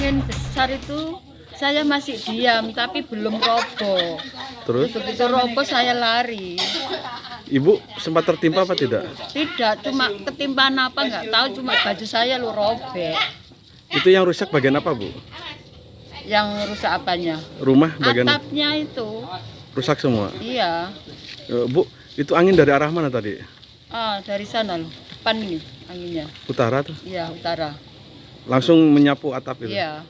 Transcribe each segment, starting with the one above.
angin besar itu saya masih diam tapi belum roboh. Terus Begitu roboh saya lari. ibu sempat tertimpa apa tidak? Tidak, cuma ketimpaan apa nggak tahu, cuma baju saya lu robek. Itu yang rusak bagian apa bu? Yang rusak apanya? Rumah bagian Atapnya itu. rusak semua. Iya. Bu, itu angin dari arah mana tadi? Dari sana loh, depan ini anginnya. Utara tuh? Iya, utara. Langsung menyapu atap itu? Iya.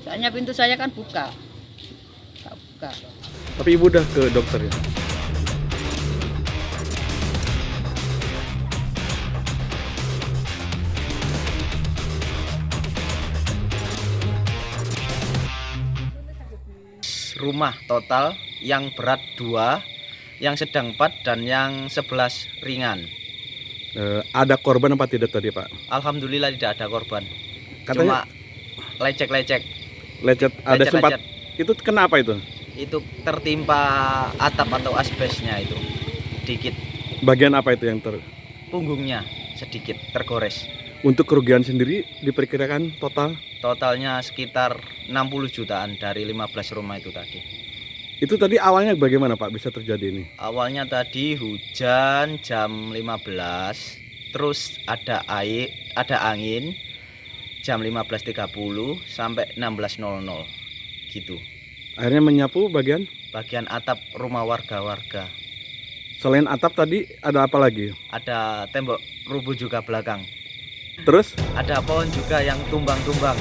Soalnya pintu saya kan buka. Tak buka. Tapi ibu udah ke dokter ya? Rumah total yang berat 2, yang sedang 4, dan yang 11 ringan. Ada korban apa tidak tadi pak? Alhamdulillah tidak ada korban. Katanya Cuma lecek-lecek. lecet, ada sempat. Itu kenapa itu? Itu tertimpa atap atau asbesnya itu. Dikit. Bagian apa itu yang Punggungnya sedikit tergores. Untuk kerugian sendiri diperkirakan total? Totalnya sekitar 60 jutaan dari 15 rumah itu tadi. Itu tadi awalnya bagaimana Pak bisa terjadi ini? Awalnya tadi hujan jam 15, terus ada angin jam 15.30 sampai 16.00 gitu. Akhirnya menyapu bagian Atap rumah warga-warga. Selain atap tadi ada apa lagi? Ada tembok rubuh juga belakang. Terus Ada pohon juga yang tumbang-tumbang.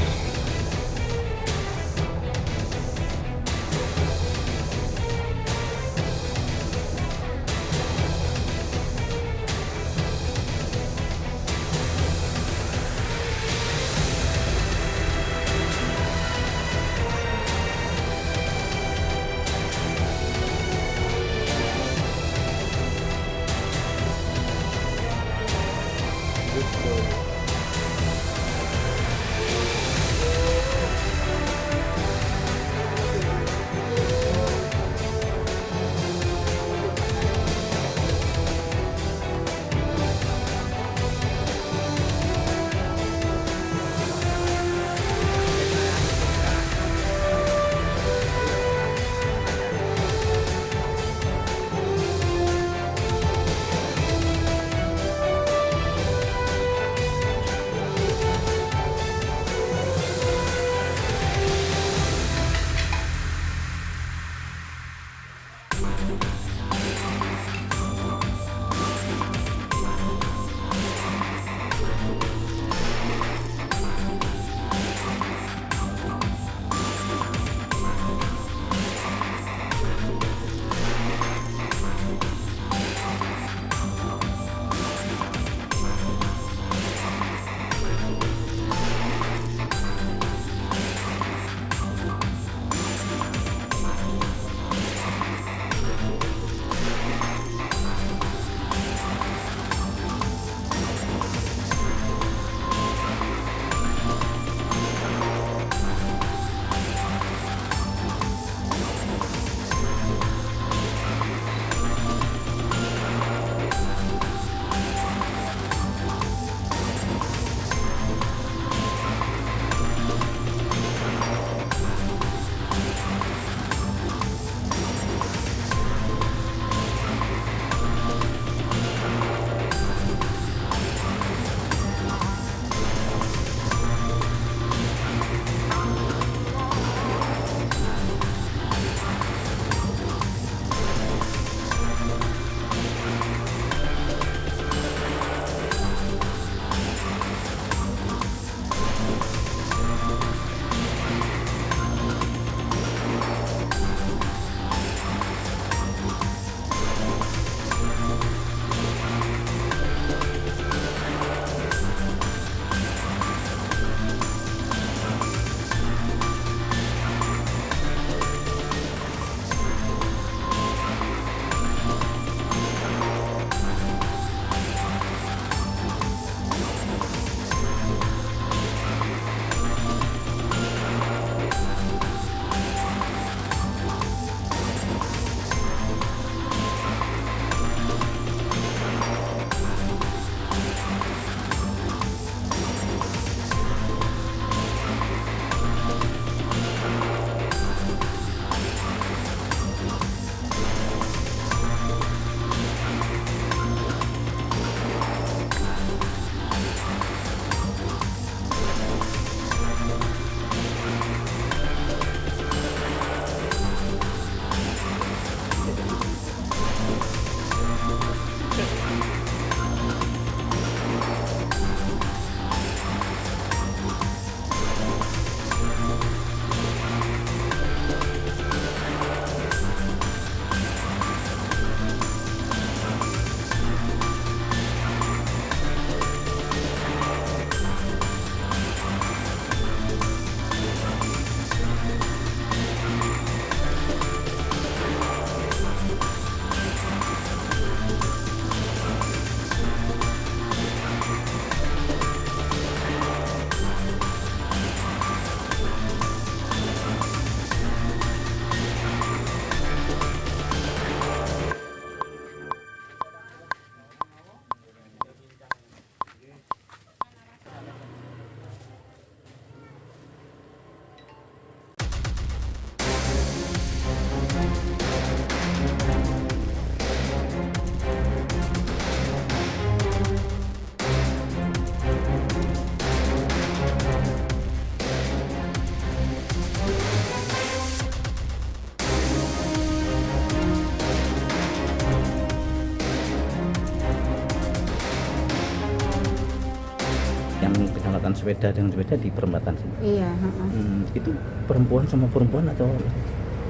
sepeda dengan sepeda di perempatan sini. Iya, heeh. Itu perempuan sama perempuan atau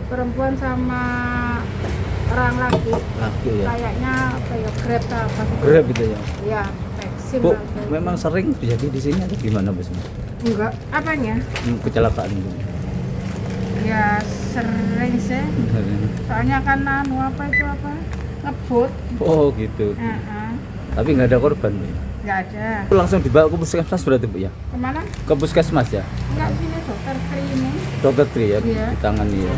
Perempuan sama orang laki. laki ya? Kayaknya kayak Grab apa gitu. Grab gitu ya. Iya, vaksin. Bu, memang sering terjadi di sini atau gimana Bu? Enggak, apanya? Kecelakaan itu. Ya sering sih. Soalnya kan apa itu apa? Ngebut. Oh gitu. Heeh. Tapi nggak ada korban Bu. Enggak ada. Langsung dibawa ke puskesmas berarti Bu ya? Kemana? Ke puskesmas ya? Enggak, sini dokter Tri ini. Dokter Tri ya, Iya. ditangani ya.